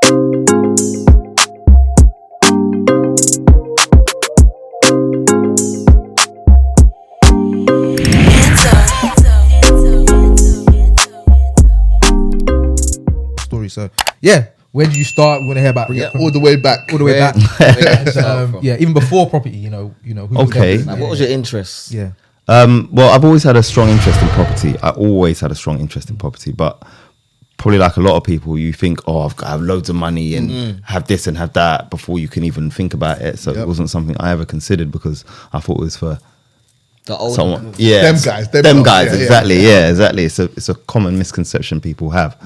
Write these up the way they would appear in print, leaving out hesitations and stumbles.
So yeah, where did you start? We want to hear about all the way back. And, even before property, you know. Okay. What was your interest? Yeah. Well, I've always had a strong interest in property. But probably like a lot of people, you think, oh, I've got to have loads of money and have this and have that before you can even think about it. So it wasn't something I ever considered because I thought it was for the old someone. Them guys, exactly. It's a common misconception people have.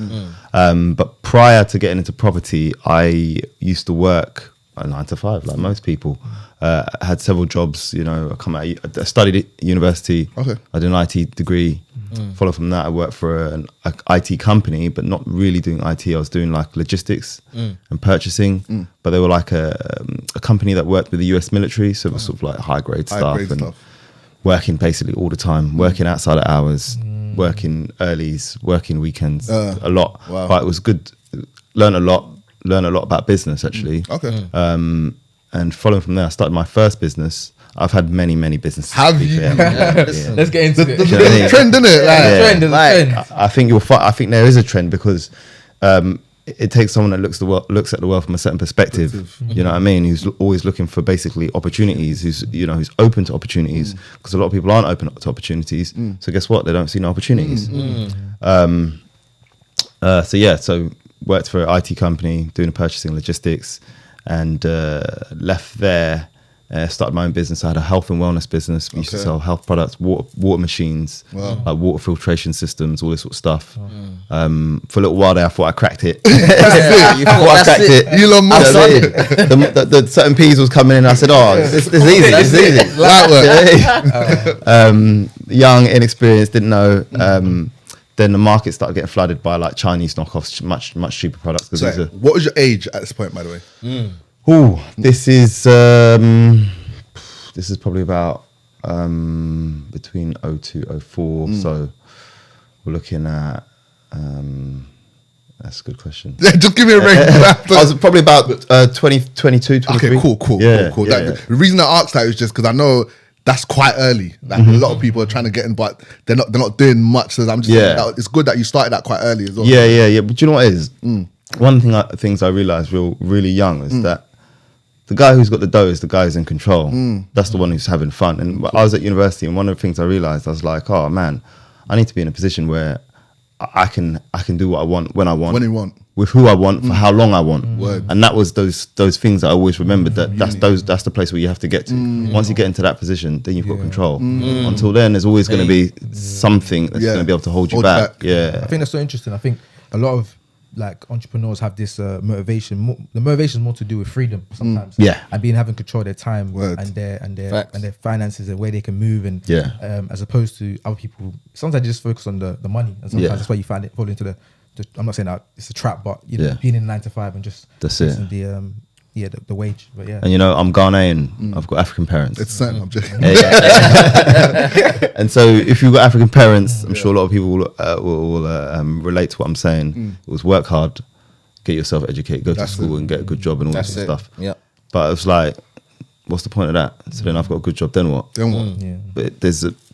But prior to getting into property, I used to work a 9 to 5, like most people. I had several jobs. I studied at university. Okay. I did an IT degree. Follow from that, I worked for an IT company, but not really doing IT. I was doing like logistics and purchasing. But they were like a company that worked with the US military, so it was sort of like high grade stuff. Working basically all the time, working outside of hours, working earlies, working weekends, a lot. Wow. But it was good. Learn a lot about business actually. Okay. And following from there, I started my first business. I've had many businesses. Have you? Let's get into it. There's a trend, isn't it? Trend. I think I think there is a trend because it takes someone that looks at the world from a certain perspective. You know what I mean? Who's always looking for basically opportunities. Who's open to opportunities, because a lot of people aren't open to opportunities. So guess what? They don't see no opportunities. So worked for an IT company doing purchasing logistics, and left there. Started my own business. I had a health and wellness business. We used to sell health products, water machines, like water filtration systems, all this sort of stuff. For a little while there, I thought I cracked it. You thought I cracked it. Elon Musk. The certain P's was coming in. I said, "Oh, it's easy. It's easy." Young, inexperienced, didn't know. Then the market started getting flooded by like Chinese knockoffs, much cheaper products. So, what was your age at this point, by the way? This is probably about between 02, 04. So we're looking at that's a good question. Just give me a range. I was probably about 22, 23. Okay, cool. The reason I asked that is just because I know that's quite early. Like a lot of people are trying to get in, but they're not doing much. So I'm just saying that it's good that you started that quite early as well. Yeah. But do you know what it is? One things I realized really young is that the guy who's got the dough is the guy who's in control. That's the one who's having fun. And I was at university, and one of the things I realized, I was like, oh man, I need to be in a position where I can do what I want when I want, with who I want, for how long I want. And that was those things I always remembered, that's the place where you have to get to. Once you get into that position, then you've got control. Until then, there's always going to be something that's going to be able to hold you back. I think that's so interesting. I think a lot of like entrepreneurs have this motivation. The motivation is more to do with freedom sometimes, and having control of their time and their finances and where they can move, and as opposed to other people. Sometimes they just focus on the money, and sometimes that's why you find it fall into the. I'm not saying that it's a trap, but being in 9 to 5 and just that's it. The wage, but and I'm Ghanaian. I've got African parents. It's certain. I'm joking. And so if you've got African parents, I'm sure a lot of people will relate to what I'm saying. It was work hard, get yourself educated, go to school and get a good job and all that sort of stuff. Yeah. But it was like, what's the point of that? So then I've got a good job, then what? But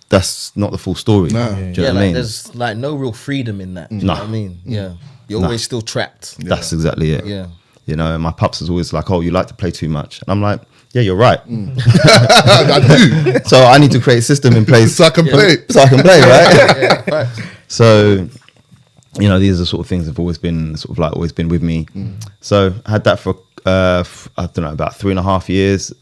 that's not the full story. No. Do you know what I mean? There's like no real freedom in that. Do you know what I mean? Yeah. You're always still trapped. That's exactly it. Yeah. And my pops was always like, oh, you like to play too much. And I'm like, yeah, you're right. I do. So I need to create a system in place. So I can play. Right? So, these are the sort of things that have always been with me. So I had that for, I don't know, about 3.5 years.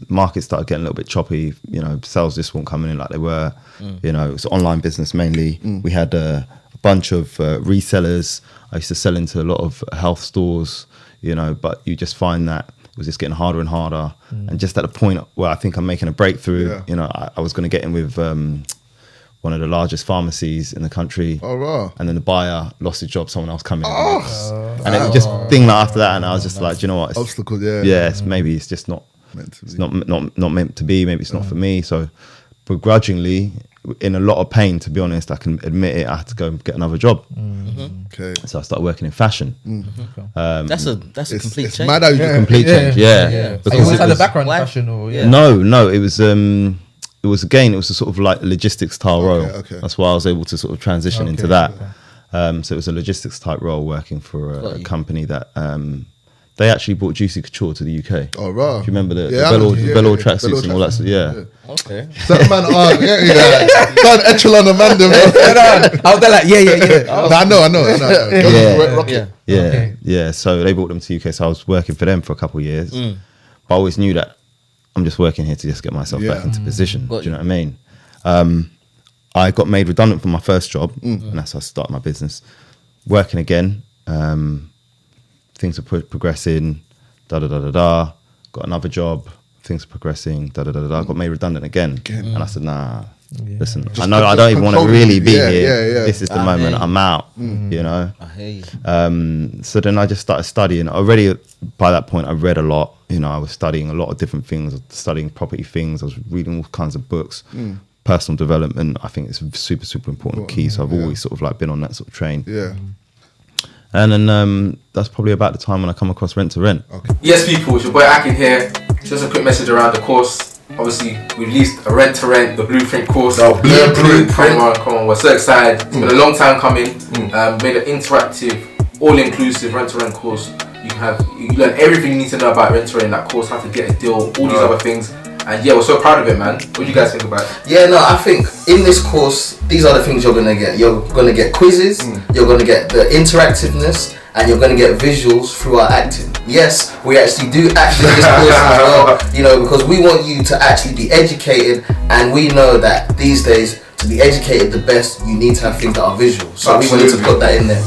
Market started getting a little bit choppy. Sales just weren't coming in like they were. It was online business mainly. We had a bunch of resellers. I used to sell into a lot of health stores. But you just find that it was just getting harder and harder. And just at the point where I think I'm making a breakthrough, I was going to get in with one of the largest pharmacies in the country. Oh, wow. And then the buyer lost his job, someone else came in. And it just thing like after that, and I was just like, do you know what? Obstacle, maybe it's just not meant to be. It's not meant to be. Maybe it's not for me. So begrudgingly, in a lot of pain, to be honest. I can admit it. I had to go and get another job. Okay. So I started working in fashion. That's a complete change. Mad how you Complete change, yeah. You Because always it had a was- background in Why? fashion, or No, it was a sort of like logistics style role. okay. That's why I was able to sort of transition into that. So it was a logistics type role working for a company that they actually brought Juicy Couture to the UK. Oh, right. Do you remember the Yeah, Velour tracksuits and all that? Yeah. Okay. That man, done echelon of man. I was there like, yeah. I know. Rock Yeah. it. Yeah. So they brought them to the UK. So I was working for them for a couple of years. But I always knew that I'm just working here to just get myself back into position. Do you know what I mean? I got made redundant from my first job, and that's how I started my business. Working again, things were progressing, Got another job, things were progressing, Got made redundant again. And I said, nah, listen, I know I don't even want to really be here. Yeah. This is the moment I'm out, you know? I hear you. So then I just started studying. Already by that point, I read a lot. You know, I was studying a lot of different things, studying property things. I was reading all kinds of books. Personal development, I think it's a super, super important key. So I've always sort of like been on that sort of train. Yeah. And then that's probably about the time when I come across Rent to Rent. Yes, people, it's your boy Akin here. Just a quick message around the course. Obviously, we released a Rent to Rent, the Blueprint course. Blueprint. Come on, we're so excited. It's been a long time coming. Made an interactive, all-inclusive Rent to Rent course. You learn everything you need to know about Rent to Rent in that course, how to get a deal, all these other things. And yeah, we're so proud of it, man. What do you guys think about it? Yeah, no, I think in this course, these are the things you're gonna get. You're gonna get quizzes, you're gonna get the interactiveness, and you're gonna get visuals through our acting. Yes, we actually do act in this course as well, you know, because we want you to actually be educated, and we know that these days, to be educated the best, you need to have things that are visual. So we wanted to put that in there.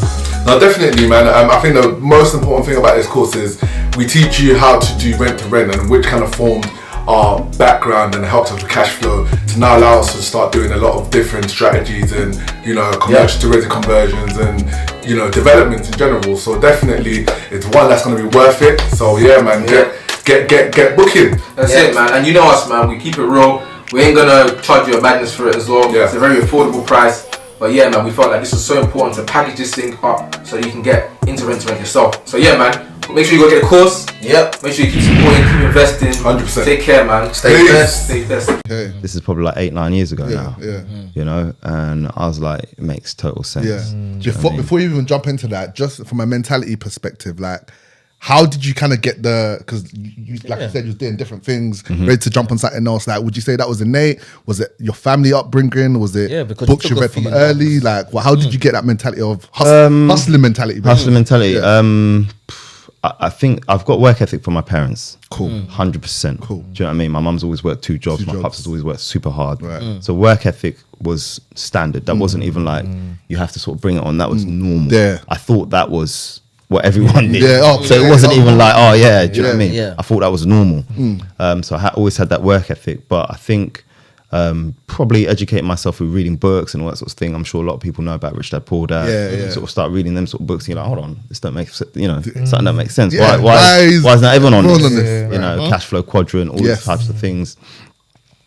No, definitely, man. I think the most important thing about this course is we teach you how to do rent to rent and which kind of formed our background and helped us with cash flow to now allow us to start doing a lot of different strategies and, you know, commercial to resi conversions and, you know, developments in general. So definitely it's one that's going to be worth it. So yeah, man, get booking. That's it, man. And you know us, man. We keep it real. We ain't gonna charge you a madness for it as well. It's a very affordable price. But yeah, man, we felt like this was so important to package this thing up so you can get into Rent to Rent yourself. So yeah, man, make sure you go get a course. Yep. Make sure you keep supporting, keep investing. 100%. Take care, man. Stay blessed. Stay blessed. Okay. This is probably like 8-9 years ago now. Yeah. You know, and I was like, it makes total sense. Yeah. Before you even jump into that, just from a mentality perspective, like, how did you kind of get because you like I said, you was doing different things, ready to jump on something else? Like, would you say that was innate? Was it your family upbringing? Was it because books you you took a read from few early? Like, how did you get that mentality of hustling mentality? Hustling mentality. Yeah. I think I've got work ethic from my parents. Cool. 100%. Cool. Do you know what I mean? My mum's always worked two jobs. My jobs. pops has always worked super hard. Right. So work ethic was standard. That wasn't even like you have to sort of bring it on. That was normal. Yeah. I thought that was what everyone did. Yeah. So it wasn't even like, oh yeah, do you know what I mean? Yeah. I thought that was normal. So I always had that work ethic. But I think probably educating myself through reading books and all that sort of thing. I'm sure a lot of people know about Rich Dad Poor Dad. Yeah. Sort of start reading them sort of books and you're like, hold on, this don't make sense, you know, something don't make sense. Yeah, Why is not everyone on everyone this? on this? You know, cash flow quadrant, all these types of things.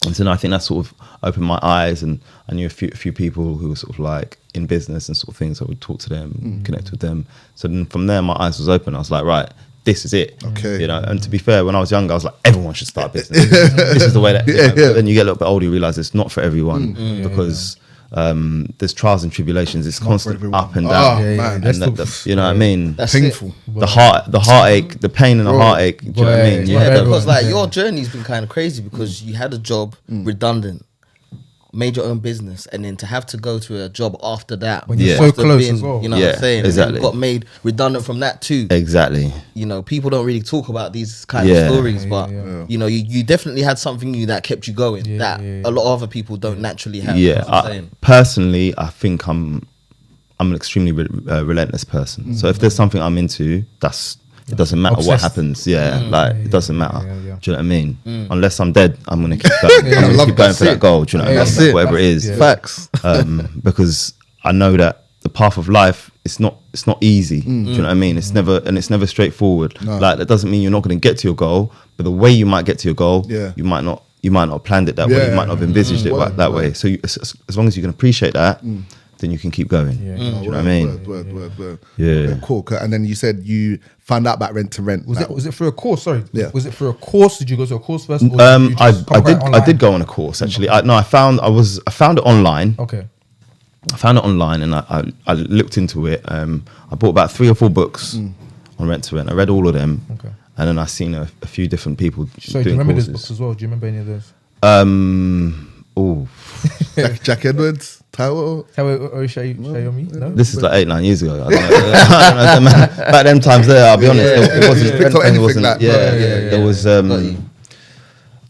And so I think that sort of opened my eyes, and I knew a few people who were sort of like in business and sort of things. So I would talk to them, connect with them. So then from there, my eyes was open. I was like, right, this is it. Okay. You know, and to be fair, when I was younger, I was like, everyone should start a business. This is the way that. You know, but then you get a little bit older, you realize it's not for everyone because there's trials and tribulations. It's constant up and down. Man. And that, you know what I mean? That's Painful. The heartache, the pain and the heartache. Do you know what I mean? Yeah, because like your journey's been kind of crazy because you had a job redundant, made your own business, and then to have to go to a job after that When you're Yeah. so must have close been, as well. you know what I'm saying? Exactly. And you got made redundant from that too. Exactly. You know, people don't really talk about these kind Yeah. of stories, but you know, you definitely had something new that kept you going that a lot of other people don't naturally have. Yeah. That's what I'm saying. Personally, I think I'm an extremely relentless person. So if there's something I'm into, it doesn't matter what Obsessed. happens. Like it doesn't matter. Yeah. Do you know what I mean? Unless I'm dead, I'm gonna keep going. I'm gonna keep going for that goal. Do you know what I mean? That's it. Whatever it is. Facts. Because I know that the path of life it's not easy. Do you know what I mean? It's never straightforward. Like that doesn't mean you're not going to get to your goal, but the way you might get to your goal, you might not you might not have planned it that way. You might not have envisaged it that way. So as long as you can appreciate that, then you can keep going. Do you know what I mean? Word. Yeah. Cool. And then you said you found out about rent to rent. Was it for a course? Sorry. Yeah. Was it for a course? Did you go to a course first? Or I did go on a course actually. I found it online. Okay. I found it online and I looked into it. I bought about 3 or 4 books on rent to rent. I read all of them. Okay. And then I seen a few different people So do you remember those books as well? Do you remember any of those? Jack Edwards, Taiwo Shayomi? No? This is like 8-9 years ago. I don't know. Back them times there, I'll be honest. It wasn't. There was.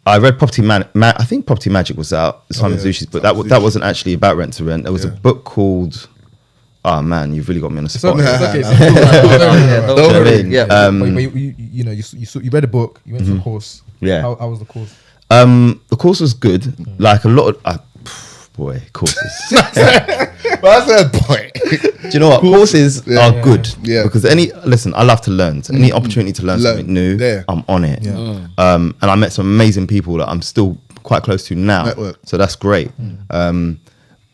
I read Property I think Property Magic was out. Simon Zushi's book. That wasn't actually about rent to rent. There was a book called. Oh man, you've really got me on the spot. Don't worry. You read a book. You went to a course. Yeah. How was the course? The course was good. Like a lot of courses. That's a point. Do you know what? Courses are good. Yeah. Because I love to learn. So any opportunity to learn something new, I'm on it. Yeah. And I met some amazing people that I'm still quite close to now. Network. So that's great.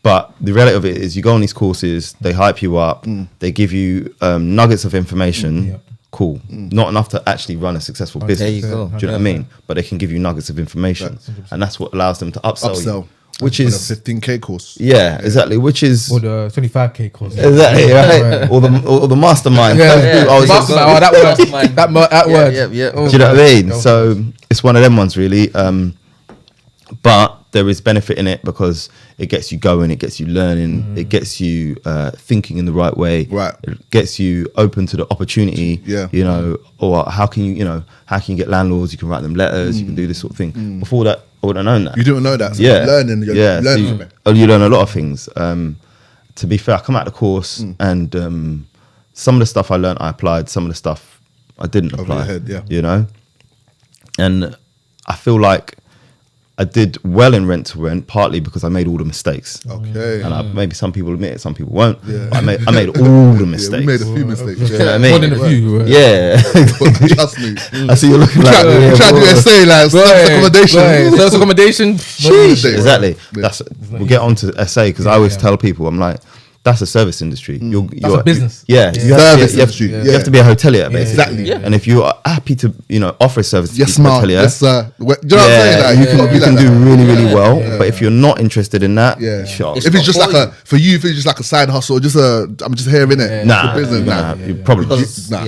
But the reality of it is you go on these courses, they hype you up, they give you nuggets of information. Cool. Not enough to actually run a successful business. There you go. Do you know what I mean? But they can give you nuggets of information. And that's what allows them to upsell you. Which For is the 15K course. Yeah, exactly. Which is Or the 25K course. exactly right. Or the mastermind. That word. Yeah. Do you know what I mean? So it's one of them ones really. But there is benefit in it because it gets you going, it gets you learning, it gets you thinking in the right way. Right. It gets you open to the opportunity. Yeah. You know, or how can you get landlords? You can write them letters. You can do this sort of thing. Before that, I wouldn't have known that. You didn't know that. So Yeah. you're learning from it. You learn a lot of things. To be fair, I come out of the course and some of the stuff I learned, I applied. Some of the stuff I didn't apply. your head, yeah. You know, and I feel like I did well in rent to rent, partly because I made all the mistakes. Okay. And maybe some people admit it, some people won't. Yeah. But I made all the mistakes. We made a few mistakes. You know what I mean? More than a few. Right? Yeah. Trust me. I see you looking like Try to do essay like accommodation. Service accommodation. Sheesh. Exactly. We'll get on to SA because I always tell people, I'm like, that's a service industry. You're a business. You have to be a hotelier, basically. Exactly. Yeah. And if you are happy to, offer a service to Yes, a ma. hotelier, Yes, sir. Do you know what I'm saying? Like, you can do really, really well. Yeah. But if you're not interested in that, sure. If it's just like if it's just like a side hustle, I'm just here in it. Nah, business. you probably Because, Nah.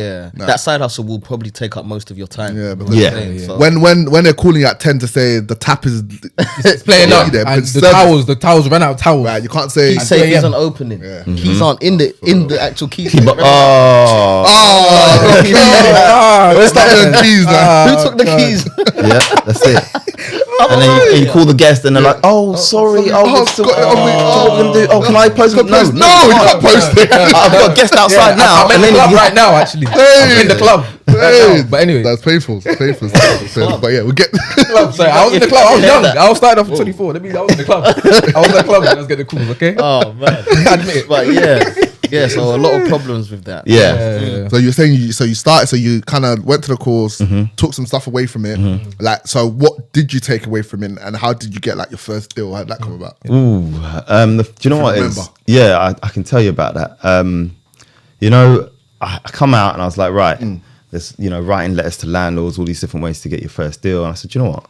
that side hustle will probably take up most of your time. Yeah, because Yeah. when they're calling at 10 to say the tap is Playing up. there, And but the towels ran out of towels. right, you can't say Key safe isn't opening. Keys aren't in the actual key safe. let's start doing keys now. Who took the keys? yeah, that's it. And then you call the guest and they're like, oh, sorry. Oh, Still, got it on me. what we're going to do? Oh, can I post it? No, No, you can't post it. I've got a guest outside now. I'm in the club right now, actually. I'm in the club. Hey, But anyway. that's painful. Painful. But yeah, we'll get. Sorry, I was in the club. I was young. I was starting off at 24. That means I was in the club. I was in the club when I was getting the calls, okay? Oh man. I admit it. But yeah, so a lot of problems with that. Yeah. So you're saying you started, so you kind of went to the course, took some stuff away from it. Like, so what did you take away from it, and how did you get like your first deal? How did that come about? Ooh, do you know what it is? remember. Yeah, I can tell you about that. I come out and I was like, right, there's writing letters to landlords, all these different ways to get your first deal. And I said, you know what?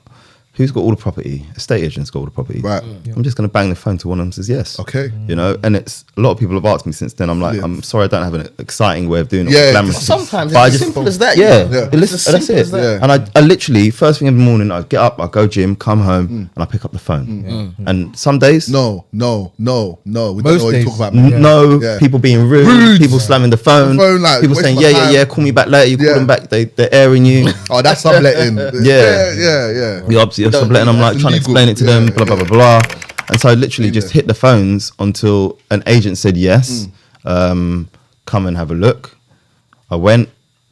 Who's got all the property? Estate agents got all the property. Right. I'm just going to bang the phone to one of them and says yes. Okay. And it's a lot of people have asked me since then. I'm like, I'm sorry, I don't have an exciting way of doing it. Yeah, Glamorous. Sometimes But it's as simple as that. Yeah, Yeah. that's it. that. And I literally first thing in the morning, I get up, I go gym, come home, and I pick up the phone. And some days, No. We don't know Most what you days. talk about. no, people being rude, people slamming the phone, like, people waste saying, my yeah, time. call me back later. You call Yeah. them back, they're airing you. Oh, that's subletting. Yeah. Yeah. You're obviously subletting. I'm like trying to explain it to them, blah blah blah blah. And so I literally just hit the phones until an agent said yes, come and have a look. I went,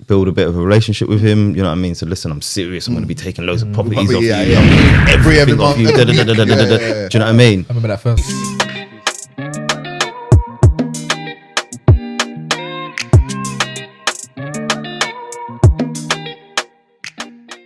build a bit of a relationship with him. You know what I mean? So listen, I'm serious. I'm going to be taking loads of properties off you. Every Everything off month. you. Da, da, da, da, da, da, da. Do you know what I mean? I remember that first.